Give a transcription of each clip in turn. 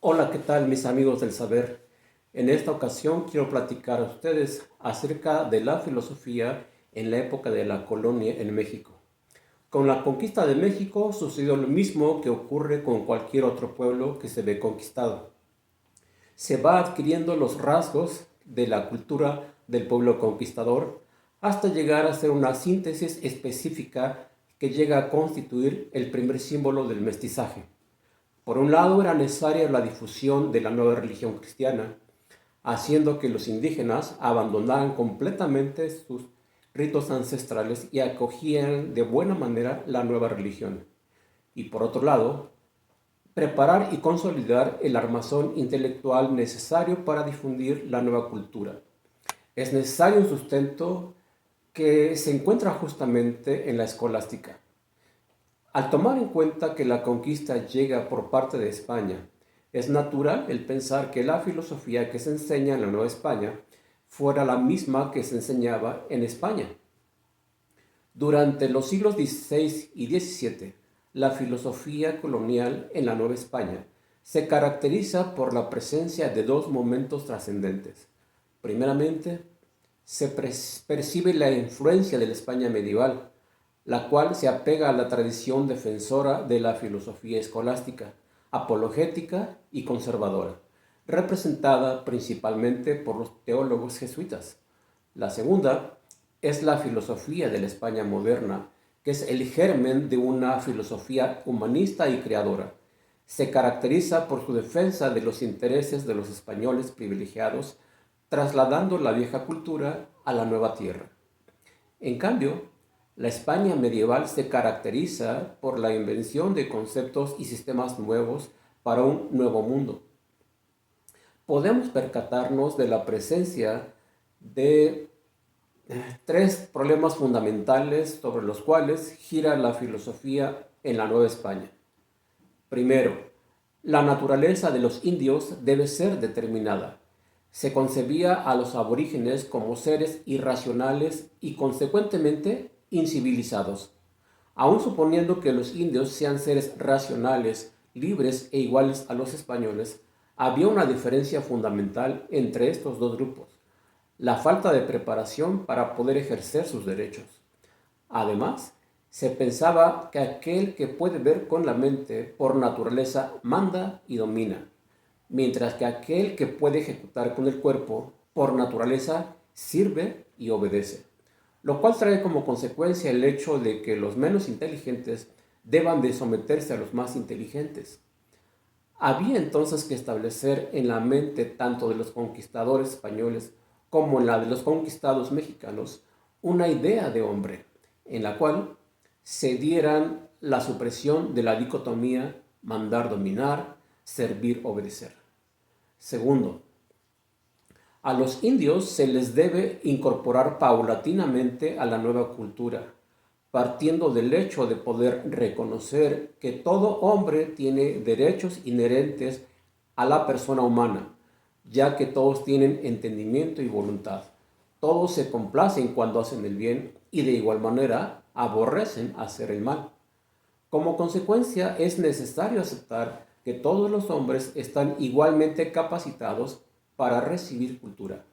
Hola, ¿qué tal mis amigos del saber? En esta ocasión quiero platicar a ustedes acerca de la filosofía en la época de la colonia en México. Con la conquista de México sucedió lo mismo que ocurre con cualquier otro pueblo que se ve conquistado. Se va adquiriendo los rasgos de la cultura del pueblo conquistador hasta llegar a ser una síntesis específica que llega a constituir el primer símbolo del mestizaje. Por un lado, era necesaria la difusión de la nueva religión cristiana, haciendo que los indígenas abandonaran completamente sus ritos ancestrales y acogieran de buena manera la nueva religión. Y por otro lado, preparar y consolidar el armazón intelectual necesario para difundir la nueva cultura. Es necesario un sustento que se encuentra justamente en la escolástica. Al tomar en cuenta que la conquista llega por parte de España, es natural el pensar que la filosofía que se enseña en la Nueva España fuera la misma que se enseñaba en España. Durante los siglos XVI y XVII, la filosofía colonial en la Nueva España se caracteriza por la presencia de dos momentos trascendentes. Primeramente, se percibe la influencia de la España medieval, la cual se apega a la tradición defensora de la filosofía escolástica, apologética y conservadora, representada principalmente por los teólogos jesuitas. La segunda es la filosofía de la España moderna, que es el germen de una filosofía humanista y creadora. Se caracteriza por su defensa de los intereses de los españoles privilegiados, trasladando la vieja cultura a la nueva tierra. En cambio, la España medieval se caracteriza por la invención de conceptos y sistemas nuevos para un nuevo mundo. Podemos percatarnos de la presencia de tres problemas fundamentales sobre los cuales gira la filosofía en la Nueva España. Primero, la naturaleza de los indios debe ser determinada. Se concebía a los aborígenes como seres irracionales y consecuentemente incivilizados. Aun suponiendo que los indios sean seres racionales, libres e iguales a los españoles, había una diferencia fundamental entre estos dos grupos: la falta de preparación para poder ejercer sus derechos. Además, se pensaba que aquel que puede ver con la mente por naturaleza manda y domina, mientras que aquel que puede ejecutar con el cuerpo por naturaleza sirve y obedece, lo cual trae como consecuencia el hecho de que los menos inteligentes deban de someterse a los más inteligentes. Había entonces que establecer en la mente tanto de los conquistadores españoles como en la de los conquistados mexicanos una idea de hombre, en la cual se dieran la supresión de la dicotomía mandar-dominar, servir-obedecer. Segundo, a los indios se les debe incorporar paulatinamente a la nueva cultura, partiendo del hecho de poder reconocer que todo hombre tiene derechos inherentes a la persona humana, ya que todos tienen entendimiento y voluntad. Todos se complacen cuando hacen el bien y de igual manera aborrecen hacer el mal. Como consecuencia, es necesario aceptar que todos los hombres están igualmente capacitados para recibir cultura.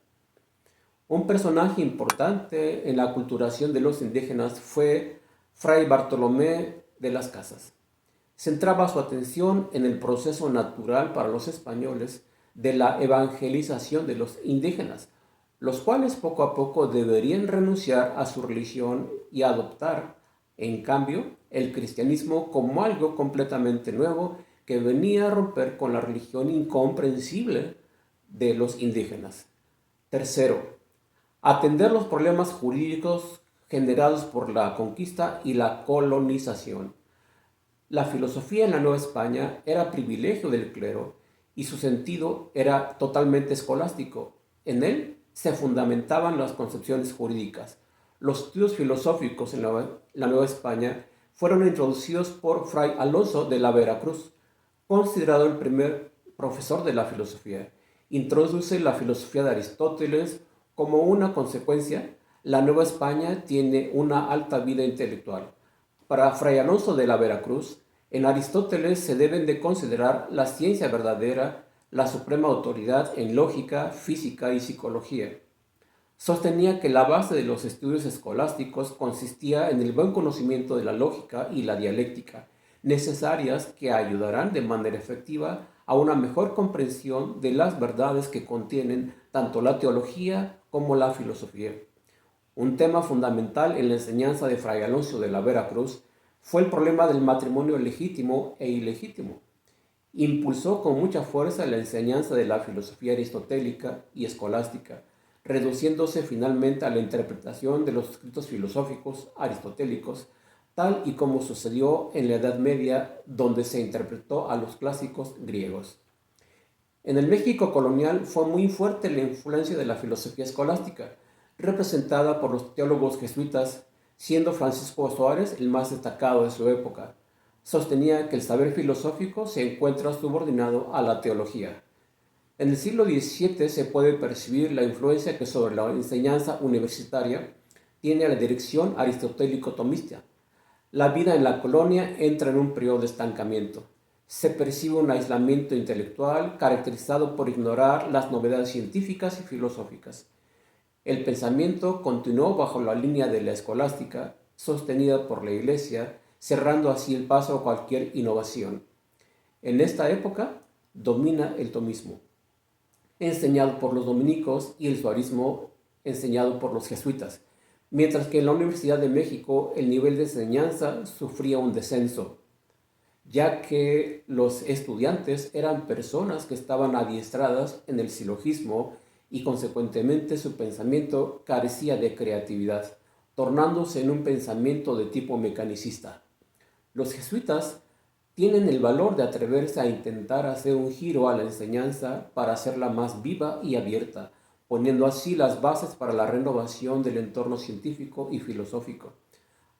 Un personaje importante en la aculturación de los indígenas fue Fray Bartolomé de las Casas. Centraba su atención en el proceso natural para los españoles de la evangelización de los indígenas, los cuales poco a poco deberían renunciar a su religión y adoptar, en cambio, el cristianismo como algo completamente nuevo que venía a romper con la religión incomprensible de los indígenas. Tercero, atender los problemas jurídicos generados por la conquista y la colonización. La filosofía en la Nueva España era privilegio del clero y su sentido era totalmente escolástico. En él se fundamentaban las concepciones jurídicas. Los estudios filosóficos en la Nueva España fueron introducidos por Fray Alonso de la Veracruz, considerado el primer profesor de la filosofía. Introduce la filosofía de Aristóteles. Como una consecuencia, la Nueva España tiene una alta vida intelectual. Para Fray Alonso de la Veracruz, En Aristóteles se deben de considerar la ciencia verdadera, la suprema autoridad en lógica, física y psicología. Sostenía que la base de los estudios escolásticos consistía en el buen conocimiento de la lógica y la dialéctica, necesarias que ayudarán de manera efectiva a una mejor comprensión de las verdades que contienen tanto la teología como la filosofía. Un tema fundamental en la enseñanza de Fray Alonso de la Vera Cruz fue el problema del matrimonio legítimo e ilegítimo. Impulsó con mucha fuerza la enseñanza de la filosofía aristotélica y escolástica, reduciéndose finalmente a la interpretación de los escritos filosóficos aristotélicos, tal y como sucedió en la Edad Media, donde se interpretó a los clásicos griegos. En el México colonial fue muy fuerte la influencia de la filosofía escolástica, representada por los teólogos jesuitas, siendo Francisco Suárez el más destacado de su época. Sostenía que el saber filosófico se encuentra subordinado a la teología. En el siglo XVII se puede percibir la influencia que sobre la enseñanza universitaria tiene la dirección aristotélico-tomista. La vida en la colonia entra en un periodo de estancamiento. Se percibe un aislamiento intelectual caracterizado por ignorar las novedades científicas y filosóficas. El pensamiento continuó bajo la línea de la escolástica, sostenida por la Iglesia, cerrando así el paso a cualquier innovación. En esta época domina el tomismo, enseñado por los dominicos, y el suarismo, enseñado por los jesuitas, mientras que en la Universidad de México el nivel de enseñanza sufría un descenso, ya que los estudiantes eran personas que estaban adiestradas en el silogismo y consecuentemente su pensamiento carecía de creatividad, tornándose en un pensamiento de tipo mecanicista. Los jesuitas tienen el valor de atreverse a intentar hacer un giro a la enseñanza para hacerla más viva y abierta, poniendo así las bases para la renovación del entorno científico y filosófico,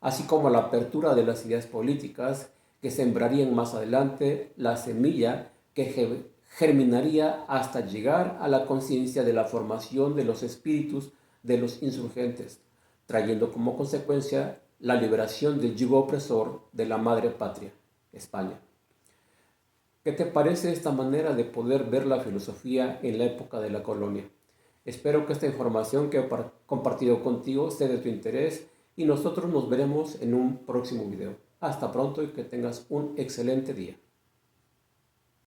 así como la apertura de las ideas políticas que sembrarían más adelante la semilla que germinaría hasta llegar a la conciencia de la formación de los espíritus de los insurgentes, trayendo como consecuencia la liberación del yugo opresor de la madre patria, España. ¿Qué te parece esta manera de poder ver la filosofía en la época de la colonia? Espero que esta información que he compartido contigo sea de tu interés y nosotros nos veremos en un próximo video. Hasta pronto y que tengas un excelente día.